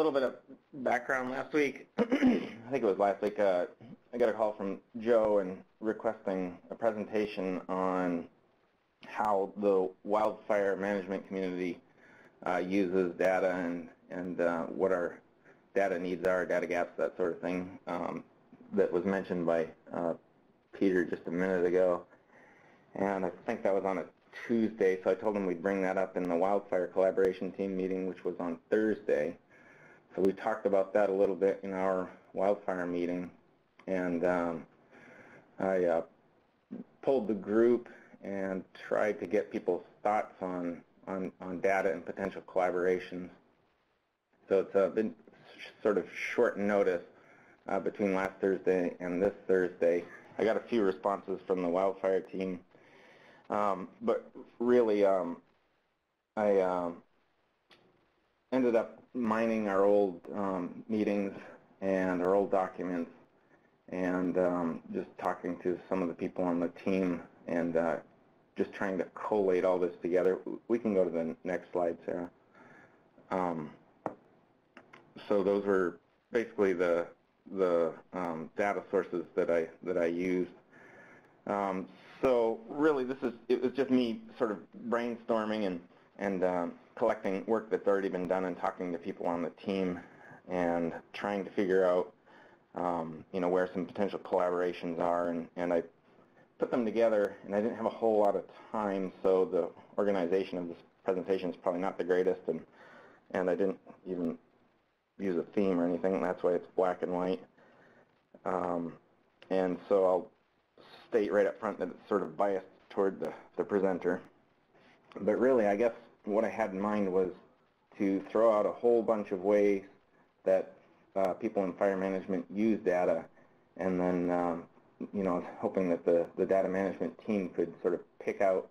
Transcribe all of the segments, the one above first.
little bit of background last week. I think it was last week. I got a call from Joe and requesting a presentation on how the wildfire management community uses data and what our data needs are, data gaps, that sort of thing. That was mentioned by Peter just a minute ago. And I think that was on a Tuesday, so I told him we'd bring that up in the wildfire collaboration team meeting, which was on Thursday. So we talked about that a little bit in our wildfire meeting, and I pulled the group and tried to get people's thoughts on data and potential collaborations. So it's been sort of short notice between last Thursday and this Thursday. I got a few responses from the wildfire team. But really, I ended up mining our old meetings and our old documents and just talking to some of the people on the team and just trying to collate all this together. We can go to the next slide, Sarah. So those were basically the data sources that I used. So really, it was just me sort of brainstorming and collecting work that's already been done and talking to people on the team and trying to figure out, where some potential collaborations are. And I put them together, and I didn't have a whole lot of time, so the organization of this presentation is probably not the greatest, and I didn't even use a theme or anything, and that's why it's black and white. And so I'll state right up front that it's sort of biased toward the presenter. But really, I guess what I had in mind was to throw out a whole bunch of ways that people in fire management use data, and then, hoping that the data management team could sort of pick out,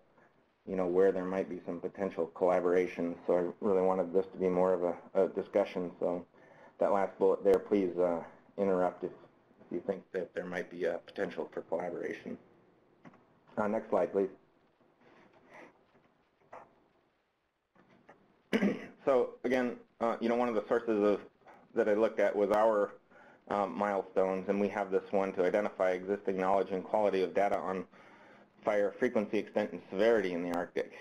where there might be some potential collaboration. So I really wanted this to be more of a discussion. So that last bullet there, please interrupt if you think that there might be a potential for collaboration. Next slide, please. So again, one of the sources that I looked at was our milestones, and we have this one to identify existing knowledge and quality of data on fire frequency, extent, and severity in the Arctic.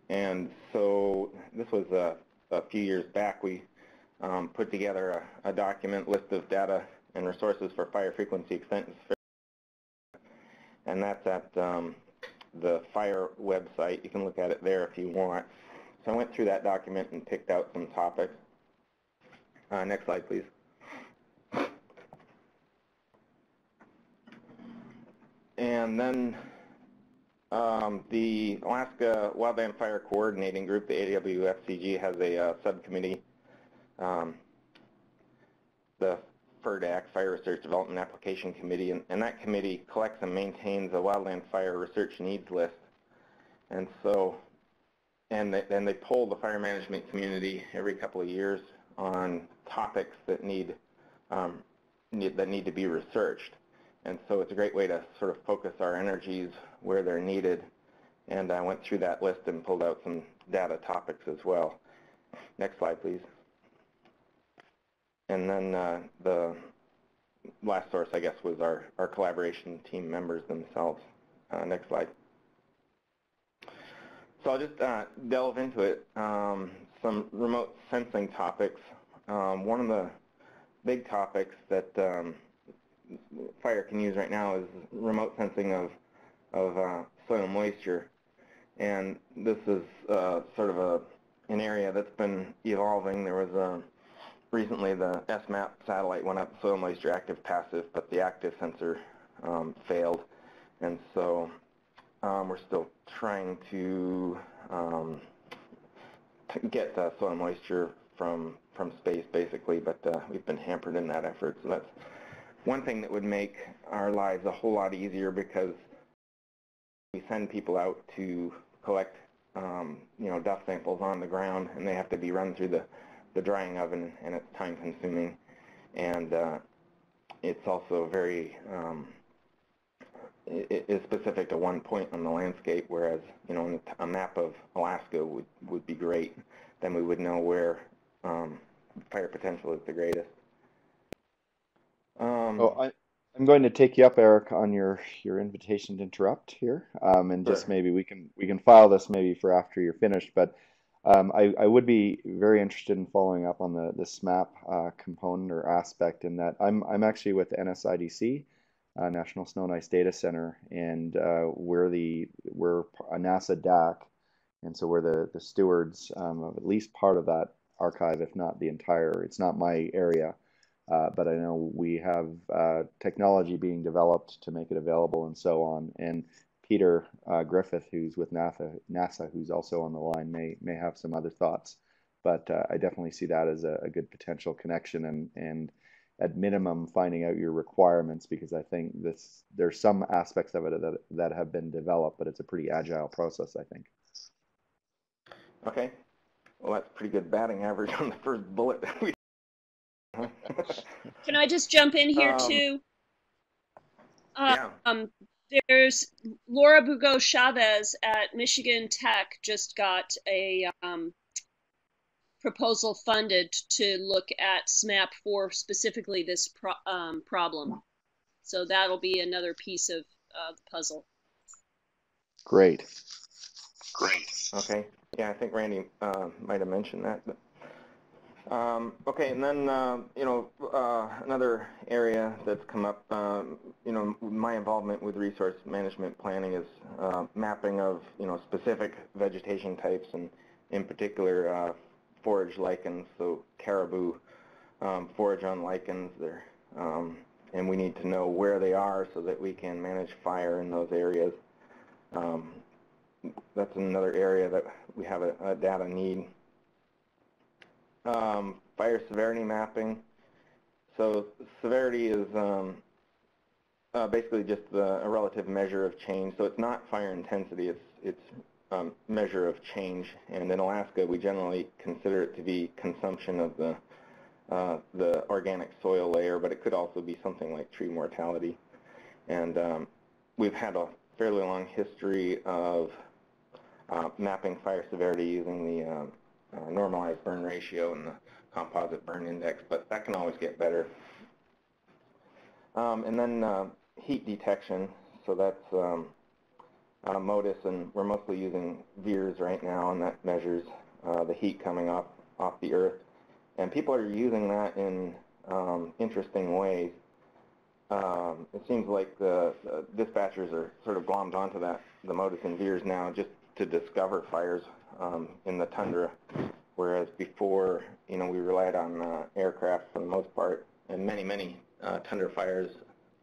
And so this was a few years back. We put together a document list of data and resources for fire frequency, extent, and severity. And that's at the fire website. You can look at it there if you want. So I went through that document and picked out some topics. Next slide, please. And then the Alaska Wildland Fire Coordinating Group, the AWSCG, has a subcommittee, the FERDAC, Fire Research Development Application Committee, and that committee collects and maintains a wildland fire research needs list. And so, and they poll the fire management community every couple of years on topics that need to be researched. And so it's a great way to sort of focus our energies where they're needed. And I went through that list and pulled out some data topics as well. Next slide, please. And then the last source, I guess, was our collaboration team members themselves. Next slide. So I'll just delve into it. Some remote sensing topics. One of the big topics that fire can use right now is remote sensing of soil moisture. And this is sort of an area that's been evolving. There was recently the SMAP satellite went up, soil moisture active passive, but the active sensor failed. And so we're still trying to get soil moisture from space, basically, but we've been hampered in that effort. So that's one thing that would make our lives a whole lot easier, because we send people out to collect dust samples on the ground, and they have to be run through the drying oven, and it's time consuming, and it's also very it is specific to one point on the landscape, whereas a map of Alaska would be great. Then we would know where fire potential is the greatest. I'm going to take you up, Eric, on your invitation to interrupt here, and Sure. just maybe we can file this maybe for after you're finished. But I would be very interested in following up on the SMAP component or aspect in that I'm actually with NSIDC, National Snow and Ice Data Center, and we're a NASA DAC, and so we're the stewards of at least part of that archive, if not the entire. It's not my area. But I know we have technology being developed to make it available and so on. And Peter Griffith, who's with NASA, who's also on the line, may have some other thoughts. But I definitely see that as a good potential connection and at minimum finding out your requirements, because I think there's some aspects of it that have been developed, but it's a pretty agile process, I think. Okay. Well, that's pretty good batting average on the first bullet that we. Can I just jump in here too? Yeah. There's Laura Bugo Chavez at Michigan Tech just got a proposal funded to look at SMAP for specifically this problem. So that'll be another piece of the puzzle. Great. Okay. Yeah, I think Randy might have mentioned that. But. Okay, and then, another area that's come up, my involvement with resource management planning is mapping of, specific vegetation types, and in particular, forage lichens, so caribou forage on lichens there, and we need to know where they are so that we can manage fire in those areas. That's another area that we have a data need. Fire severity mapping. So severity is basically just a relative measure of change. So it's not fire intensity, it's measure of change. And in Alaska, we generally consider it to be consumption of the organic soil layer, but it could also be something like tree mortality. And we've had a fairly long history of mapping fire severity using the normalized burn ratio and the composite burn index, but that can always get better. And then heat detection, so that's MODIS, and we're mostly using VIIRS right now, and that measures the heat coming off the earth. And people are using that in interesting ways. It seems like the dispatchers are sort of glommed onto that, the MODIS and VIIRS now, just to discover fires in the tundra, whereas before, we relied on aircraft for the most part, and many tundra fires,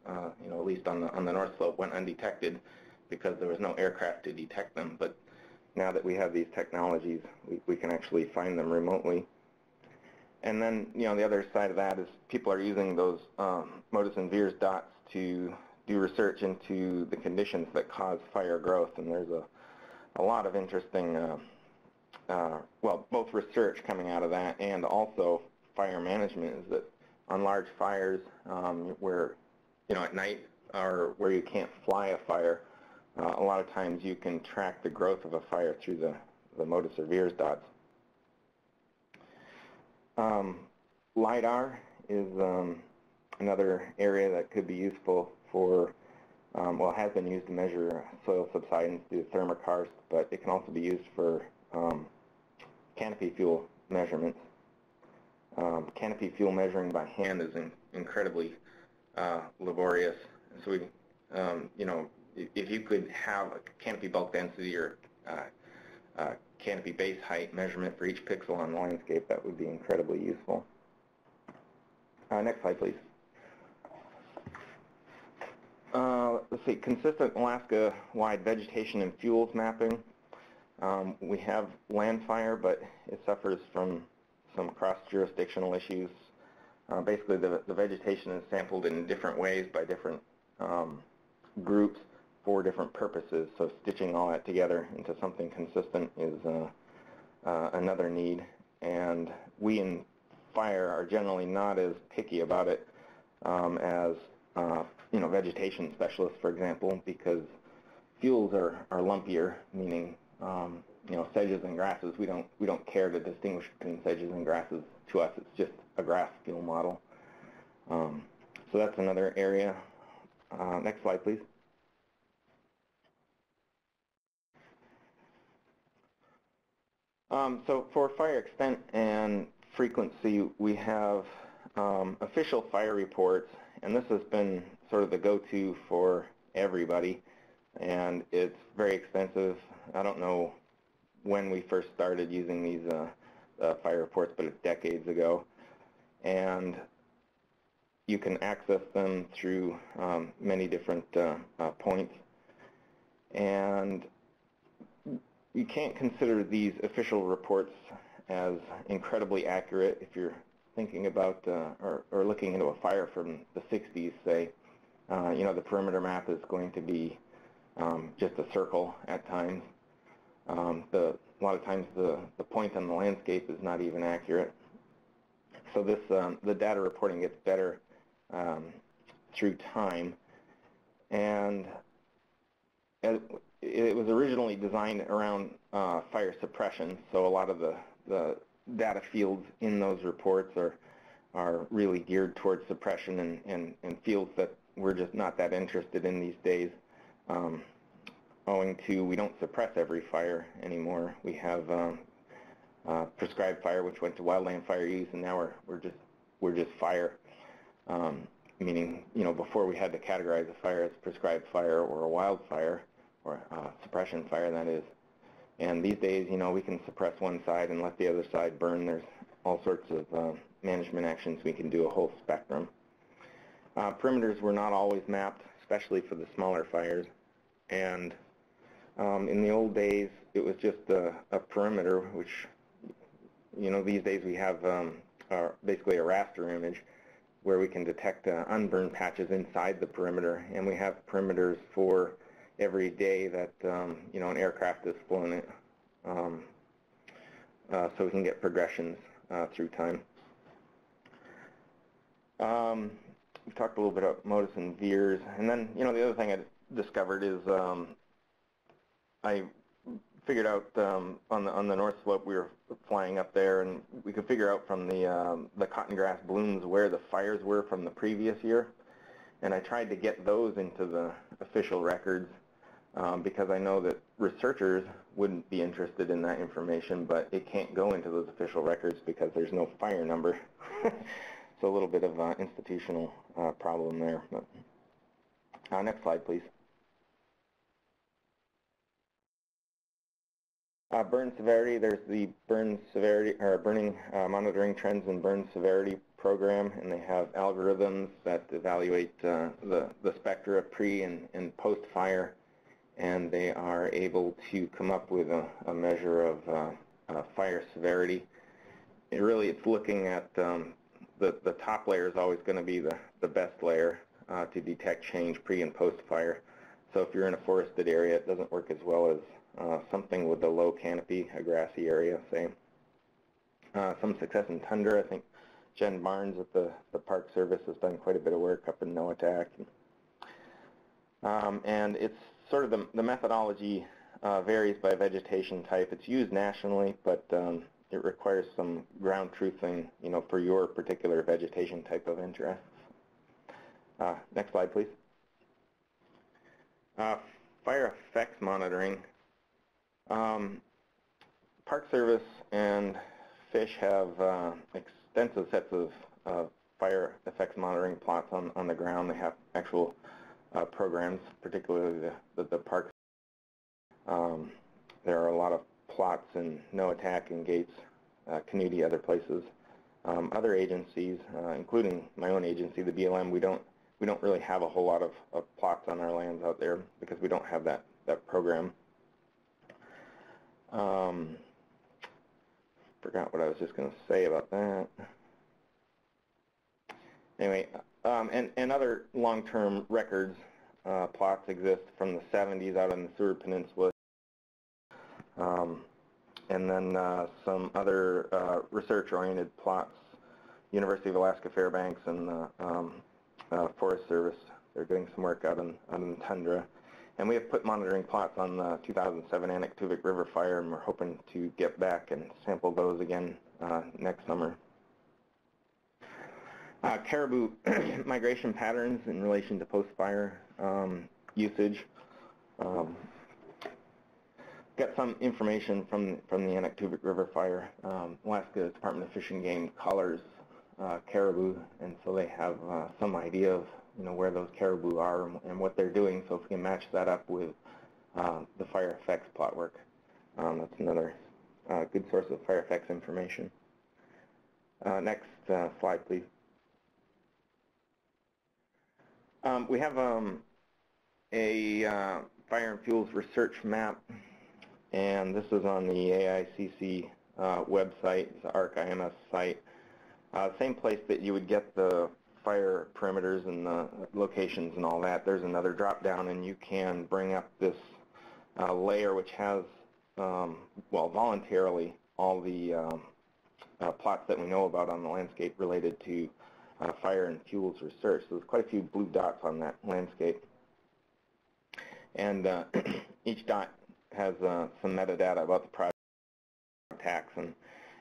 at least on the North Slope, went undetected because there was no aircraft to detect them. But now that we have these technologies, we can actually find them remotely. And then, the other side of that is people are using those MODIS and VIIRS dots to do research into the conditions that cause fire growth, and there's a lot of interesting both research coming out of that and also fire management, is that on large fires where, at night or where you can't fly a fire, a lot of times you can track the growth of a fire through the MODIS or VIIRS dots. LIDAR is another area that could be useful for, has been used to measure soil subsidence through thermokarst, but it can also be used for canopy fuel measurements. Canopy fuel measuring by hand is incredibly laborious. So we, if you could have a canopy bulk density or canopy base height measurement for each pixel on the landscape, that would be incredibly useful. Next slide, please. Let's see, consistent Alaska-wide vegetation and fuels mapping. We have land fire, but it suffers from some cross-jurisdictional issues. Basically, the vegetation is sampled in different ways by different groups for different purposes, so stitching all that together into something consistent is another need. And we in fire are generally not as picky about it as vegetation specialists, for example, because fuels are lumpier, meaning sedges and grasses. We don't care to distinguish between sedges and grasses to us it's just a grass fuel model. So that's another area. Next slide, please. So for fire extent and frequency, we have official fire reports, and this has been sort of the go-to for everybody, and it's very expensive. I don't know when we first started using these fire reports, but it's decades ago. And you can access them through many different points. And you can't consider these official reports as incredibly accurate if you're thinking about or looking into a fire from the 60s, say. You know, the perimeter map is going to be just a circle at times. A lot of times the point on the landscape is not even accurate. So this the data reporting gets better through time, and it was originally designed around fire suppression, so a lot of the data fields in those reports are really geared towards suppression and fields that we're just not that interested in these days, owing to we don't suppress every fire anymore. We have prescribed fire, which went to wildland fire use, and now we're just fire. Meaning, you know, before we had to categorize a fire as prescribed fire or a wildfire, or suppression fire, that is. And these days, you know, we can suppress one side and let the other side burn. There's all sorts of management actions we can do, a whole spectrum. Perimeters were not always mapped, especially for the smaller fires. And in the old days, it was just a perimeter, which, you know, these days we have basically a raster image where we can detect unburned patches inside the perimeter, and we have perimeters for every day that you know, an aircraft is flown it, so we can get progressions through time. We've talked a little bit about modus and veers, and then, you know, the other thing I discovered is I figured out on the north slope, we were flying up there, and we could figure out from the cotton grass blooms where the fires were from the previous year, and I tried to get those into the official records because I know that researchers wouldn't be interested in that information, but it can't go into those official records because there's no fire number. So a little bit of institutional problem there. But, next slide, please. Burn severity, there's the burn severity, or burning monitoring trends and burn severity program, and they have algorithms that evaluate the spectra of pre and post fire, and they are able to come up with a measure of fire severity. It's looking at the top layer is always going to be the best layer to detect change pre and post fire. So if you're in a forested area, it doesn't work as well as something with a low canopy, a grassy area, say. Some success in tundra. I think Jen Barnes at the Park Service has done quite a bit of work up in Noatak. And it's sort of the methodology varies by vegetation type. It's used nationally, but it requires some ground truthing, you know, for your particular vegetation type of interest. Next slide, please. Fire effects monitoring. Park Service and Fish have extensive sets of fire effects monitoring plots on the ground. They have actual programs, particularly the parks. There are a lot of plots in Noatak and Gates, Canudi, other places. Other agencies, including my own agency, the BLM, we don't really have a whole lot of plots on our lands out there because we don't have that program. Forgot what I was just going to say about that. Anyway, and other long-term records plots exist from the 70s out on the Seward Peninsula. And then some other research-oriented plots, University of Alaska Fairbanks and the Forest Service. They're doing some work out in the tundra. And we have put monitoring plots on the 2007 Anaktuvik River fire, and we're hoping to get back and sample those again next summer. Caribou migration patterns in relation to post-fire usage. Got some information from the Anaktuvuk River fire. Alaska Department of Fish and Game collars caribou, and so they have some idea of where those caribou are and what they're doing. So if we can match that up with the fire effects plot work, that's another good source of fire effects information. Next slide, please. We have a fire and fuels research map, and this is on the AICC website, the ARC-IMS site. Same place that you would get the fire perimeters and the locations and all that. There's another drop down, and you can bring up this layer which has, well, voluntarily all the plots that we know about on the landscape related to fire and fuels research. So there's quite a few blue dots on that landscape. And each dot has some metadata about the project tax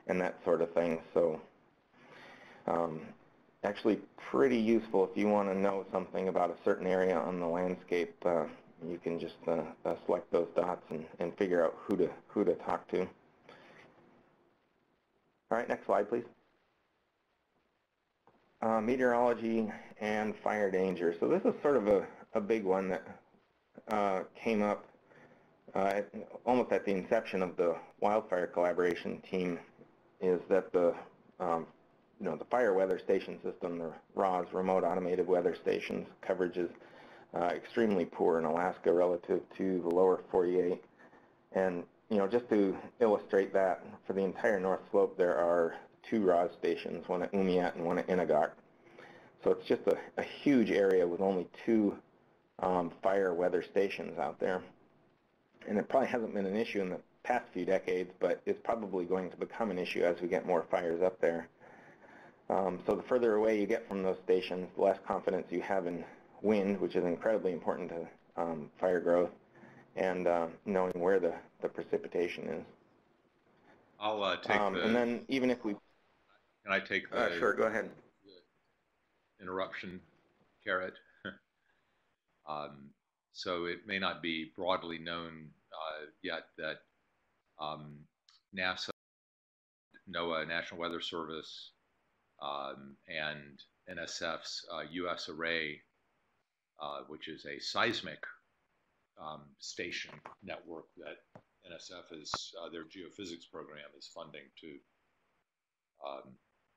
and that sort of thing. So actually pretty useful if you want to know something about a certain area on the landscape. You can just select those dots and figure out who to talk to. All right, next slide, please. Meteorology and fire danger. So this is sort of a big one that came up almost at the inception of the wildfire collaboration team, is that the the fire weather station system, the RAWS, remote automated weather stations, coverage is extremely poor in Alaska relative to the lower 48. And just to illustrate that, for the entire North Slope there are 2 RAWS stations, one at Umiat and one at Inagak. So it's just a huge area with only 2 fire weather stations out there. And it probably hasn't been an issue in the past few decades, but it's probably going to become an issue as we get more fires up there. So the further away you get from those stations, the less confidence you have in wind, which is incredibly important to fire growth, and knowing where the precipitation is. I'll take the... And then even if we... Can I take the... Sure, go ahead. Interruption carrot. So it may not be broadly known yet that NASA, NOAA, National Weather Service, and NSF's U.S. Array, which is a seismic station network that NSF is, their geophysics program is funding to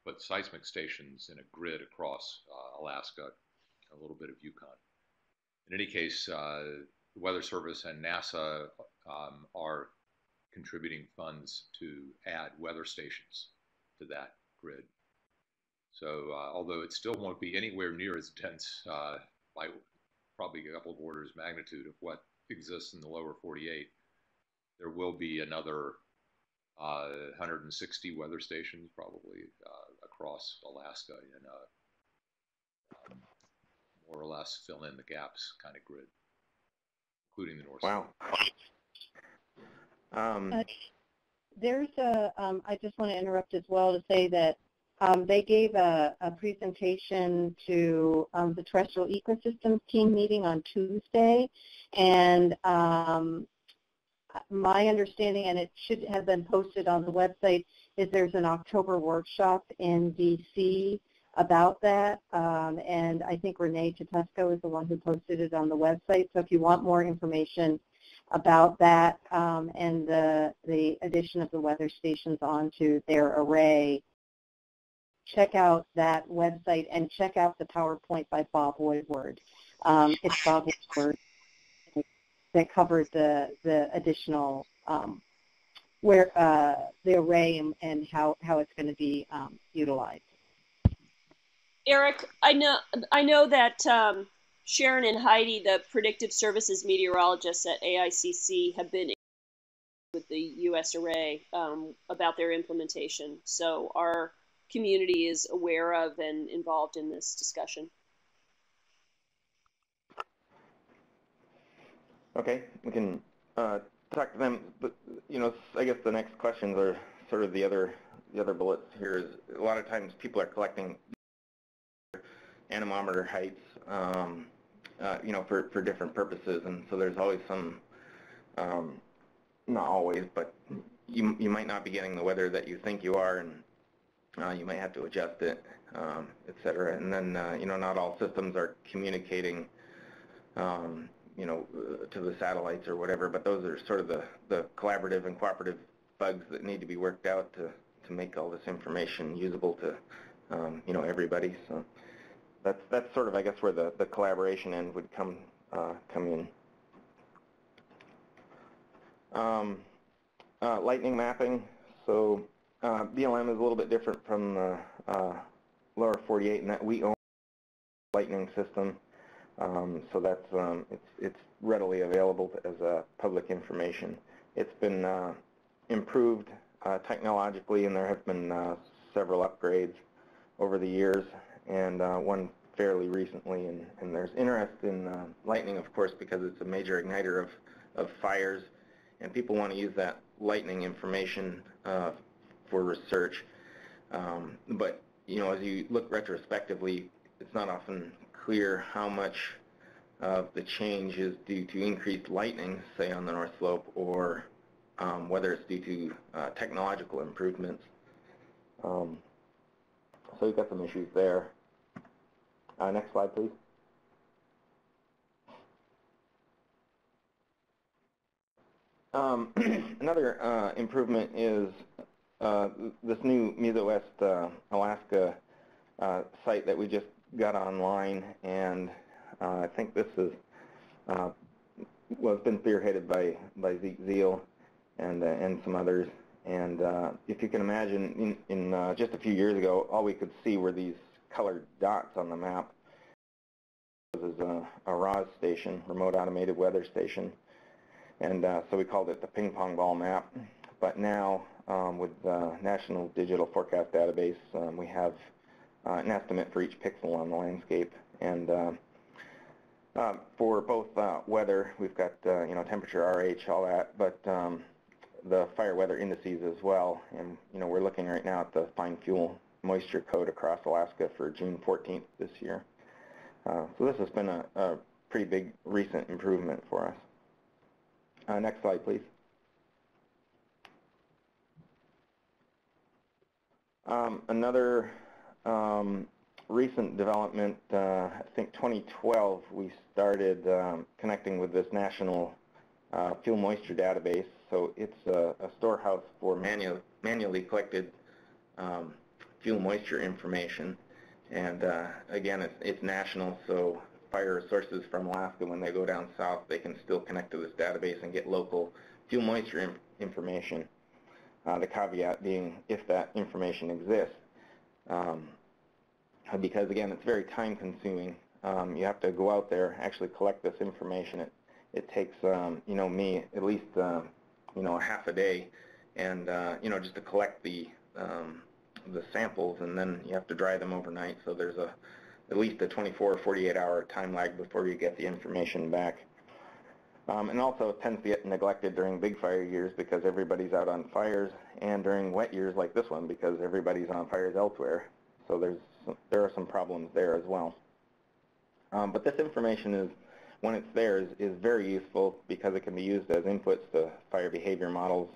put seismic stations in a grid across Alaska, a little bit of Yukon. In any case, the Weather Service and NASA are contributing funds to add weather stations to that grid. So although it still won't be anywhere near as dense by probably a couple of orders of magnitude of what exists in the lower 48, there will be another 160 weather stations probably across Alaska in a more or less fill in the gaps kind of grid, including the North. Wow. There's I just want to interrupt as well to say that they gave a presentation to the Terrestrial Ecosystems team meeting on Tuesday, and my understanding, and it should have been posted on the website, is there's an October workshop in D.C. about that, and I think Renee Tedesco is the one who posted it on the website. So if you want more information about that and the addition of the weather stations onto their array, check out that website and check out the PowerPoint by Bob Woodward. It's Bob Woodward that covers the additional where the array and how it's going to be utilized. Eric, I know that Sharon and Heidi, the predictive services meteorologists at AICC, have been with the U.S. Array about their implementation. So our community is aware of and involved in this discussion. Okay, we can talk to them, but I guess the next questions are sort of the other bullets here. Is a lot of times people are collecting anemometer heights, you know, for different purposes, and so there's always some, not always, but you might not be getting the weather that you think you are, and you might have to adjust it, et cetera. And then, you know, not all systems are communicating, you know, to the satellites or whatever, but those are sort of the collaborative and cooperative bugs that need to be worked out to make all this information usable to, you know, everybody. So that's sort of, I guess, where the collaboration end would come in. Lightning mapping. So BLM is a little bit different from the lower 48 in that we own the lightning system. So that's it's readily available as public information. It's been improved technologically, and there have been several upgrades over the years, and one fairly recently. And there's interest in lightning, of course, because it's a major igniter of fires, and people want to use that lightning information for research. But you know, as you look retrospectively, it's not often clear how much of the change is due to increased lightning, say on the North Slope, or whether it's due to technological improvements. So we've got some issues there. Next slide, please. Another improvement is this new MesoWest Alaska site that we just got online, and I think this is well, it's been spearheaded by Zeke Zeal and some others. And if you can imagine, in just a few years ago, all we could see were these colored dots on the map. This is a RAWS station, Remote Automated Weather Station, and so we called it the ping pong ball map. But now, with the National Digital Forecast Database, we have an estimate for each pixel on the landscape. And for both weather, we've got you know, temperature, RH, all that, but the fire weather indices as well. And you know, we're looking right now at the fine fuel moisture code across Alaska for June 14th this year. So this has been a pretty big recent improvement for us. Next slide, please. Another recent development, I think 2012, we started connecting with this national fuel moisture database. So it's a storehouse for manually collected fuel moisture information. And again, it's national, so fire sources from Alaska, when they go down south, they can still connect to this database and get local fuel moisture information. The caveat being if that information exists, because again, it's very time consuming. You have to go out there, actually collect this information. It takes, you know, me at least, you know, a half a day, and you know, just to collect the samples, and then you have to dry them overnight. So there's at least a 24 or 48 hour time lag before you get the information back. And also it tends to get neglected during big fire years because everybody's out on fires, and during wet years like this one because everybody's on fires elsewhere. So there are some problems there as well. But this information is, when it's there, is very useful because it can be used as inputs to fire behavior models,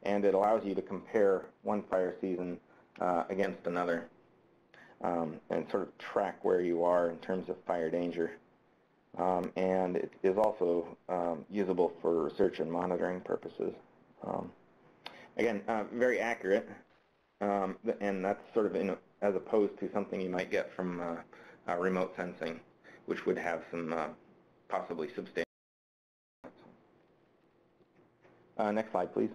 and it allows you to compare one fire season against another, and sort of track where you are in terms of fire danger. And it is also usable for research and monitoring purposes. Again, very accurate, and that's sort of as opposed to something you might get from remote sensing, which would have some possibly substantial. Next slide, please.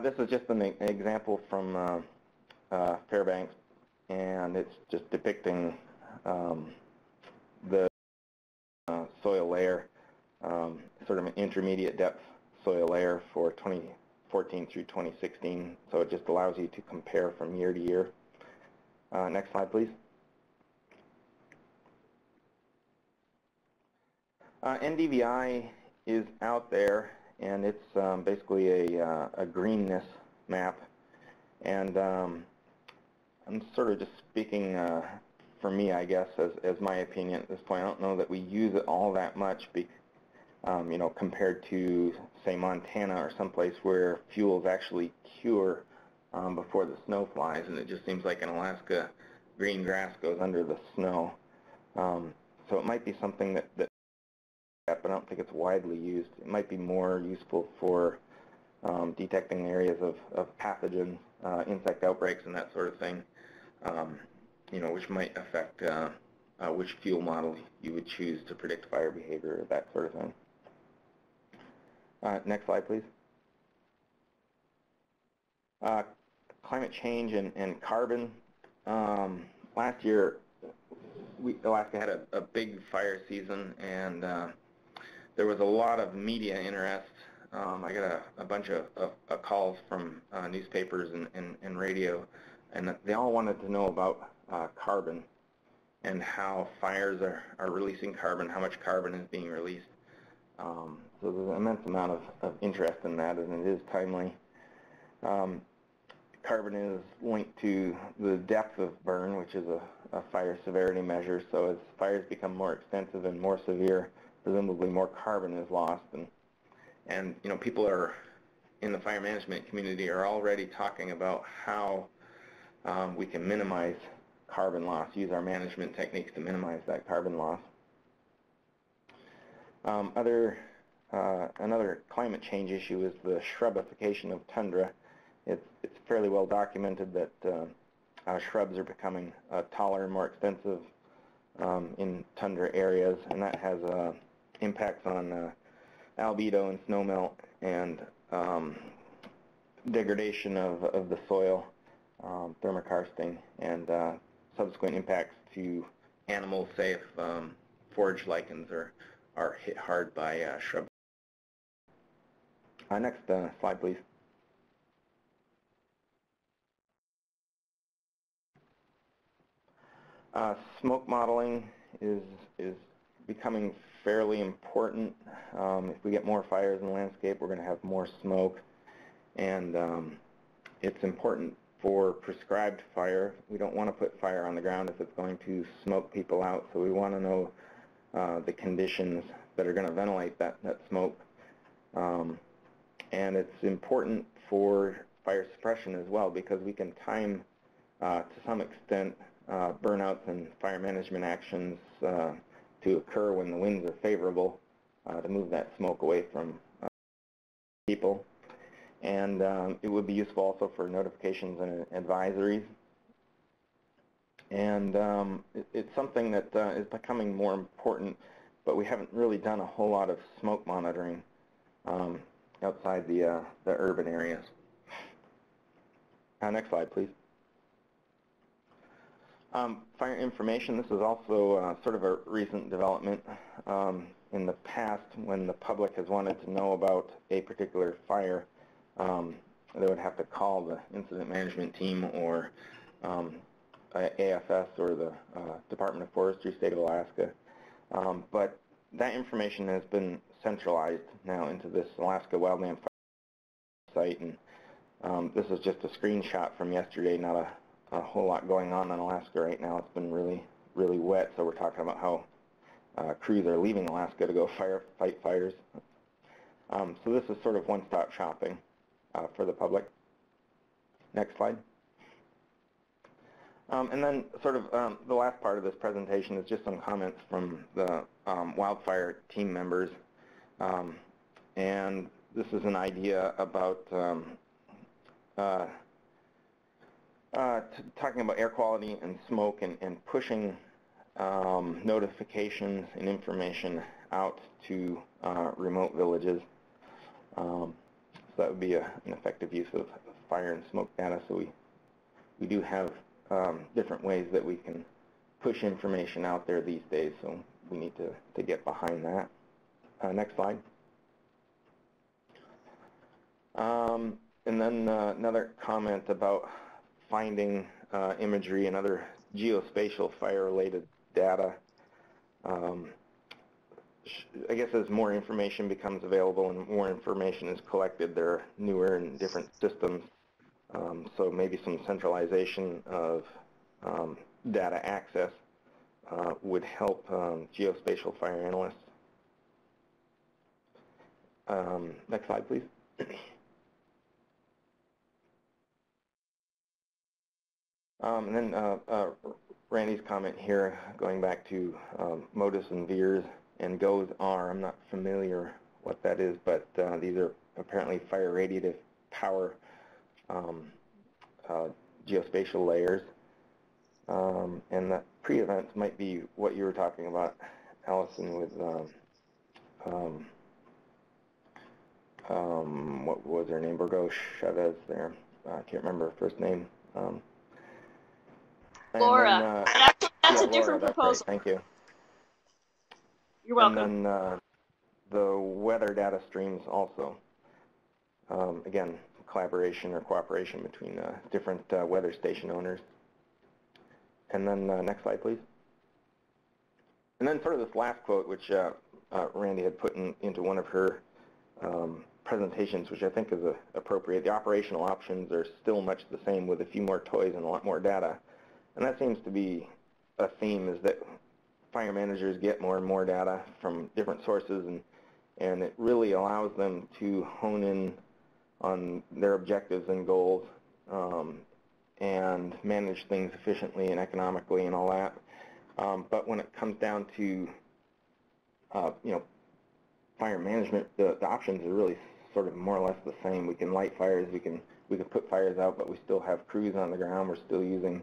This is just an example from Fairbanks, and it's just depicting the soil layer, sort of an intermediate depth soil layer for 2014 through 2016. So it just allows you to compare from year to year. Next slide, please. NDVI is out there, and it's basically a greenness map, and I'm sort of just speaking for me, I guess, as my opinion at this point. I don't know that we use it all that much, you know, compared to, say, Montana or someplace where fuels actually cure before the snow flies, and it just seems like in Alaska, green grass goes under the snow. So it might be something that, but I don't think it's widely used. It might be more useful for detecting areas of pathogens, insect outbreaks, and that sort of thing, you know, which might affect which fuel model you would choose to predict fire behavior, or that sort of thing. Next slide, please. Climate change and carbon. Last year, Alaska had a big fire season, and there was a lot of media interest. I got a bunch of calls from newspapers and radio, and they all wanted to know about carbon and how fires are releasing carbon, how much carbon is being released. So there's an immense amount of interest in that, and it is timely. Carbon is linked to the depth of burn, which is a fire severity measure. So as fires become more extensive and more severe, presumably more carbon is lost. And you know, people are in the fire management community are already talking about how we can minimize carbon loss, use our management techniques to minimize that carbon loss. Another climate change issue is the shrubification of tundra. It's fairly well documented that shrubs are becoming taller and more extensive in tundra areas, and that has impacts on albedo and snowmelt and degradation of the soil, thermokarsting, and subsequent impacts to animals, say if forage lichens are hit hard by shrub. Next slide, please. Smoke modeling is becoming fairly important. If we get more fires in the landscape, we're going to have more smoke, and it's important for prescribed fire. We don't want to put fire on the ground if it's going to smoke people out, so we want to know the conditions that are going to ventilate that smoke. And it's important for fire suppression as well, because we can time, to some extent, burnouts and fire management actions to occur when the winds are favorable to move that smoke away from people. And it would be useful also for notifications and advisories. And it's something that is becoming more important, but we haven't really done a whole lot of smoke monitoring outside the urban areas. Next slide, please. Fire information, this is also sort of a recent development. In the past, when the public has wanted to know about a particular fire, they would have to call the incident management team or AFS or the Department of Forestry, State of Alaska. But that information has been centralized now into this Alaska Wildland Fire site, and this is just a screenshot from yesterday, not a whole lot going on in Alaska right now. It's been really, really wet, so we're talking about how crews are leaving Alaska to go fight fires. So this is sort of one-stop shopping for the public. Next slide. And then sort of the last part of this presentation is just some comments from the Wildfire team members. And this is an idea about talking about air quality and smoke and pushing notifications and information out to remote villages. So that would be an effective use of fire and smoke data. So we do have different ways that we can push information out there these days, so we need to get behind that. Next slide. And then another comment about finding imagery and other geospatial fire-related data. I guess as more information becomes available and more information is collected, there are newer and different systems So maybe some centralization of data access would help geospatial fire analysts. Next slide, please. And then Randy's comment here, going back to MODIS and VIIRS and GOES-R. I'm not familiar what that is, but these are apparently fire radiative power geospatial layers. And the pre-events might be what you were talking about, Allison, with what was her name? Burgos Chavez there. I can't remember her first name. Laura. Then, that's a different Laura, proposal. Right. Thank you. You're welcome. And then the weather data streams also. Again, collaboration or cooperation between different weather station owners. And then next slide, please. And then sort of this last quote, which Randy had put into one of her presentations, which I think is appropriate. The operational options are still much the same with a few more toys and a lot more data. And that seems to be a theme, is that fire managers get more and more data from different sources, and it really allows them to hone in on their objectives and goals and manage things efficiently and economically and all that. But when it comes down to fire management, the options are really sort of more or less the same. We can light fires, we can put fires out, but we still have crews on the ground. We're still using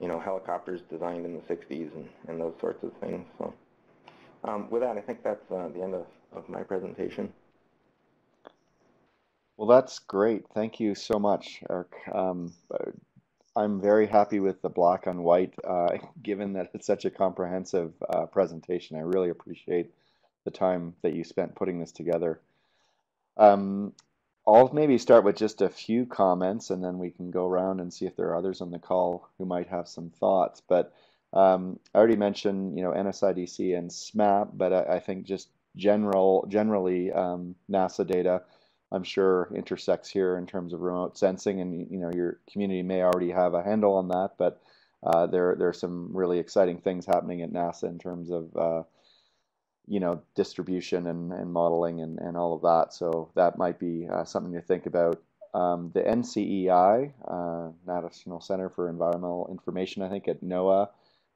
helicopters designed in the 60s and those sorts of things. So with that, I think that's the end of my presentation. Well, that's great. Thank you so much, Eric. I'm very happy with the black on white, given that it's such a comprehensive presentation. I really appreciate the time that you spent putting this together. I'll maybe start with just a few comments, and then we can go around and see if there are others on the call who might have some thoughts. But I already mentioned, NSIDC and SMAP, but I think just generally NASA data, I'm sure, intersects here in terms of remote sensing, and your community may already have a handle on that, but there are some really exciting things happening at NASA in terms of distribution and modeling and all of that. So that might be something to think about. The NCEI, National Center for Environmental Information, I think at NOAA,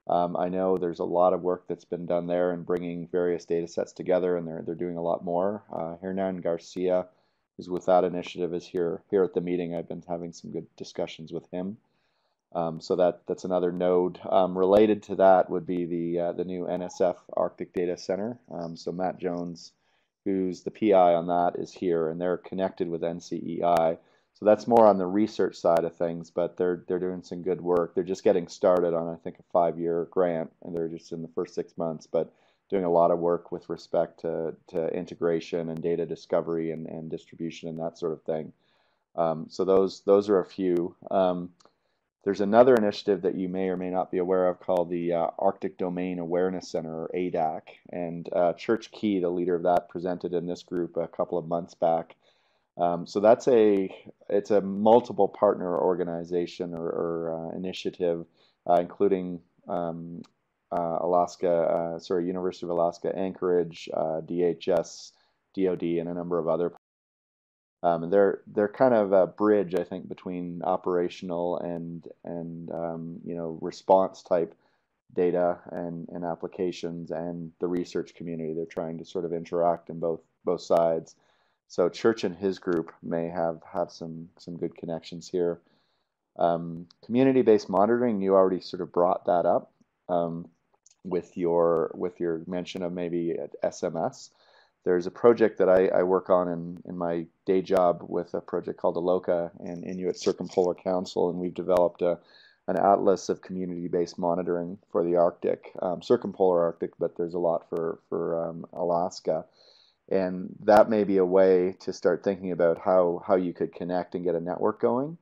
I know there's a lot of work that's been done there in bringing various data sets together, and they're doing a lot more. Hernan Garcia, who's with that initiative, is here at the meeting. I've been having some good discussions with him. So that's another node. Related to that would be the new NSF Arctic Data Center. So Matt Jones, who's the PI on that, is here, and they're connected with NCEI. So that's more on the research side of things, but they're doing some good work. They're just getting started on, I think, a 5-year grant, and they're just in the first 6 months, but doing a lot of work with respect to integration and data discovery and distribution and that sort of thing. So those are a few. There's another initiative that you may or may not be aware of called the Arctic Domain Awareness Center, or ADAC. And Church Key, the leader of that, presented in this group a couple of months back. So it's a multiple partner organization or initiative, including University of Alaska Anchorage, DHS, DoD, and a number of other. And they're kind of a bridge, I think, between operational and response type data and applications and the research community. They're trying to sort of interact in both sides. So Church and his group may have some good connections here. Community-based monitoring, you already sort of brought that up with your mention of maybe at SMS. There's a project that I work on in my day job with a project called Aloka and Inuit Circumpolar Council, and we've developed an atlas of community-based monitoring for the Arctic, circumpolar Arctic, but there's a lot for Alaska. And that may be a way to start thinking about how you could connect and get a network going.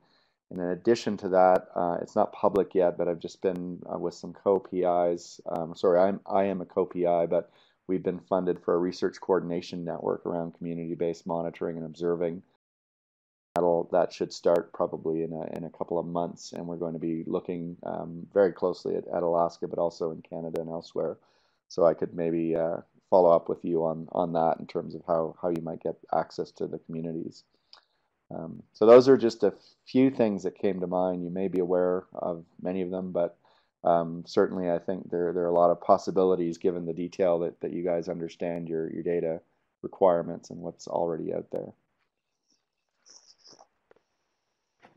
And in addition to that, it's not public yet, but I've just been with some co-PIs. I am a co-PI, but we've been funded for a research coordination network around community-based monitoring and observing. that should start probably in a couple of months, and we're going to be looking very closely at Alaska, but also in Canada and elsewhere. So I could maybe follow up with you on that in terms of how you might get access to the communities. So those are just a few things that came to mind. You may be aware of many of them, but certainly I think there are a lot of possibilities given the detail that you guys understand your data requirements and what's already out there.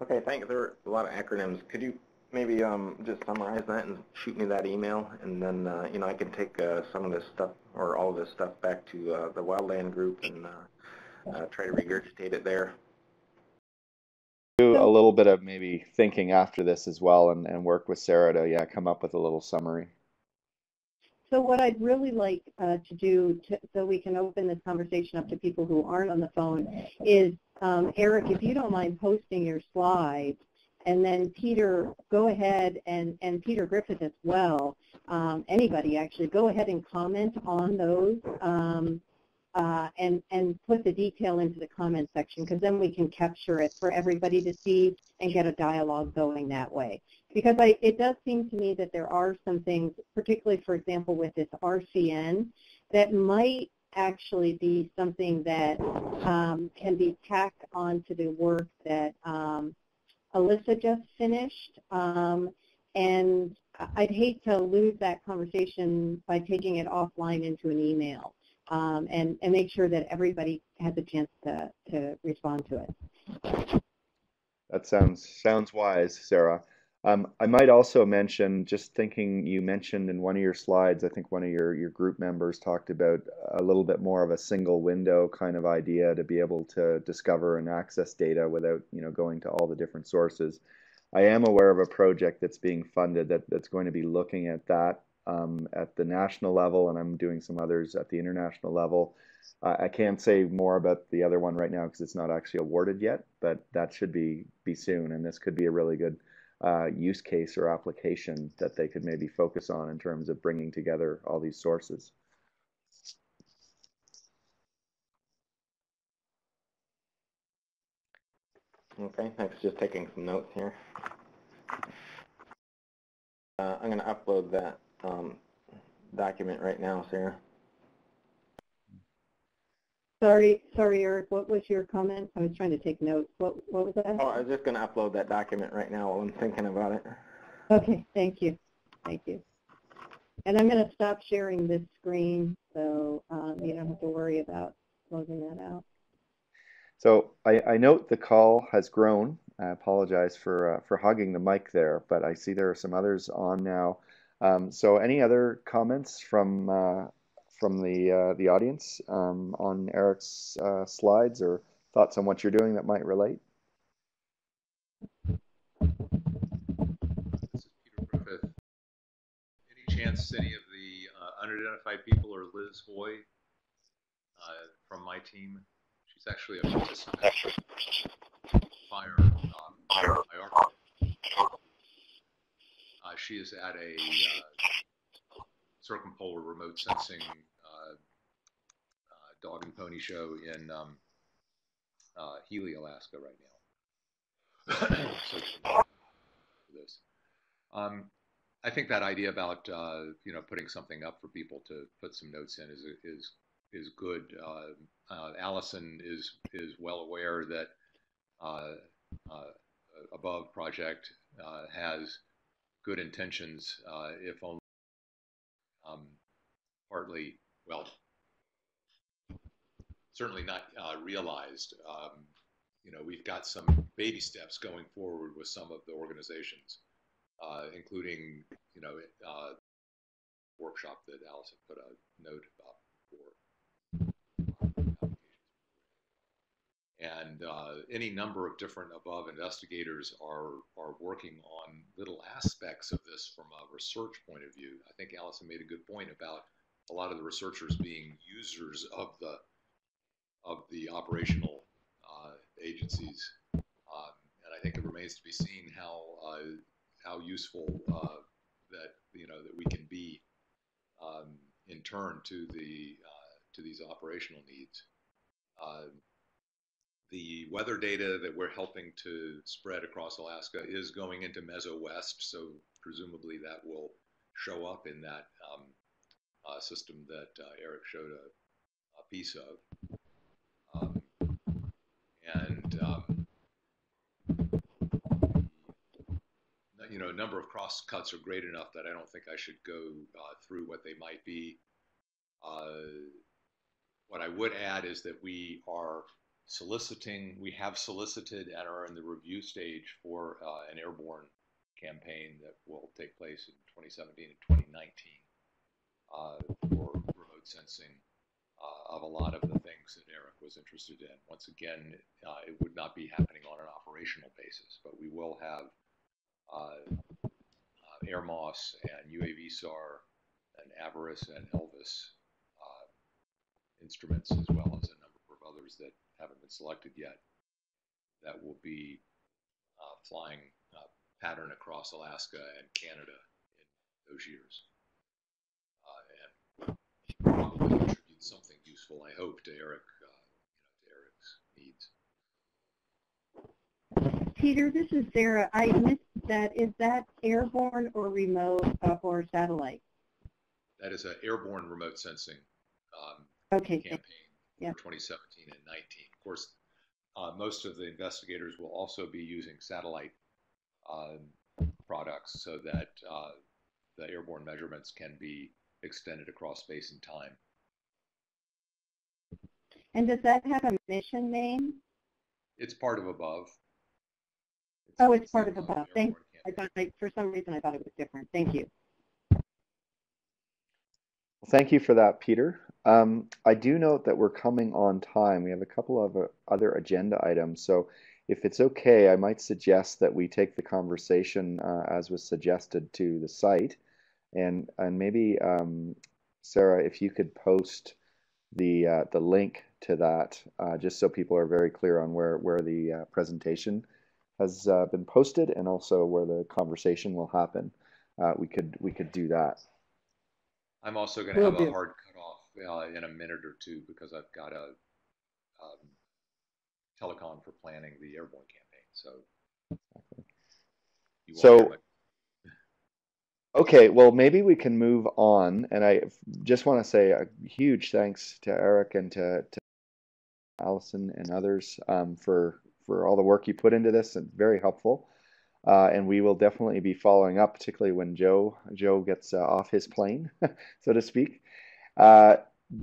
Okay, thanks. There were a lot of acronyms. Could you maybe just summarize that and shoot me that email, and then you know, I can take some of this stuff or all of this stuff back to the wildland group and try to regurgitate it there. Do a little bit of maybe thinking after this as well, and work with Sarah to come up with a little summary. So what I'd really like to do, so we can open this conversation up to people who aren't on the phone, is Eric, if you don't mind posting your slides, and then Peter, go ahead, and Peter Griffith as well, anybody actually, go ahead and comment on those and put the detail into the comment section, because then we can capture it for everybody to see and get a dialogue going that way. Because it does seem to me that there are some things, particularly, for example, with this RCN, that might actually be something that can be tacked onto the work that Alyssa just finished. And I'd hate to lose that conversation by taking it offline into an email, and make sure that everybody has a chance to respond to it. That sounds wise, Sarah. I might also mention, just thinking, you mentioned in one of your slides, I think one of your group members talked about a little bit more of a single window kind of idea to be able to discover and access data without going to all the different sources. I am aware of a project that's being funded that's going to be looking at that at the national level, and I'm doing some others at the international level. I can't say more about the other one right now because it's not actually awarded yet, but that should be soon, and this could be a really good use case or application that they could maybe focus on in terms of bringing together all these sources. Okay, thanks. Just taking some notes here. I'm going to upload that document right now, Sarah. Sorry, Eric, what was your comment? I was trying to take notes. What was that? Oh, I was just going to upload that document right now while I'm thinking about it. Okay, thank you. Thank you. And I'm going to stop sharing this screen, so you don't have to worry about closing that out. So I note the call has grown. I apologize for hogging the mic there, but I see there are some others on now. So any other comments from the audience on Eric's slides, or thoughts on what you're doing that might relate? This is Peter Griffith. Any chance any of the unidentified people or Liz Hoy from my team? She's actually a participant. Fire. She is at a circumpolar remote sensing dog and pony show in Healy, Alaska right now. This. I think that idea about putting something up for people to put some notes in is good. Allison is well aware that Above project has good intentions, if only partly, well, certainly not realized. We've got some baby steps going forward with some of the organizations, including, workshop that Allison put a note about before. And any number of different Above investigators are working on little aspects of this from a research point of view. I think Allison made a good point about a lot of the researchers being users of the operational agencies, and I think it remains to be seen how useful that we can be in turn to these operational needs. The weather data that we're helping to spread across Alaska is going into Meso-West, so presumably that will show up in that system that Eric showed a piece of. You know, a number of cross cuts are great enough that I don't think I should go through what they might be. What I would add is that we have solicited and are in the review stage for an airborne campaign that will take place in 2017 and 2019 for remote sensing of a lot of the things that Eric was interested in. Once again, it would not be happening on an operational basis, but we will have Air Moss and UAVSAR and Avarice and Elvis instruments, as well as a number of others that haven't been selected yet, that will be flying pattern across Alaska and Canada in those years, and probably contribute something useful, I hope, to Eric, to Eric's needs. Peter, this is Sarah. I missed that. Is that airborne or remote or satellite? That is an airborne remote sensing campaign for 2017 and 19. Of course, most of the investigators will also be using satellite products so that the airborne measurements can be extended across space and time. And does that have a mission name? It's part of above. It's part of above. Thanks. For some reason I thought it was different. Thank you. Well, thank you for that, Peter. I do note that we're coming on time. We have a couple of other agenda items. So if it's okay, I might suggest that we take the conversation as was suggested to the site. And maybe, Sarah, if you could post the link to that, just so people are very clear on where the presentation has been posted and also where the conversation will happen. We could do that. I'm also going to have a hard cutoff in a minute or two because I've got a telecon for planning the airborne campaign. So, okay, well, maybe we can move on. And I just want to say a huge thanks to Eric and to Allison and others for all the work you put into this, and very helpful. And we will definitely be following up, particularly when Joe gets off his plane, so to speak.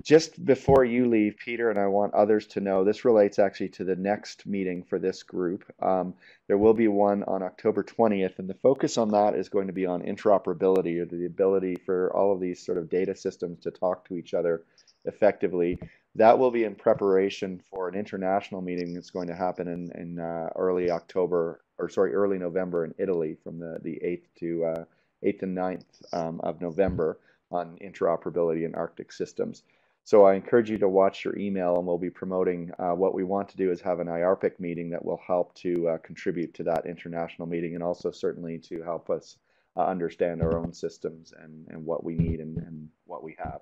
Just before you leave, Peter, and I want others to know, this relates actually to the next meeting for this group. There will be one on October 20th, and the focus on that is going to be on interoperability, or the ability for all of these sort of data systems to talk to each other effectively. That will be in preparation for an international meeting that's going to happen in early November in Italy, from the 8th and 9th of November, on interoperability in Arctic systems. So I encourage you to watch your email, and we'll be promoting what we want to do is have an IARPC meeting that will help to contribute to that international meeting, and also certainly to help us understand our own systems and what we need and what we have.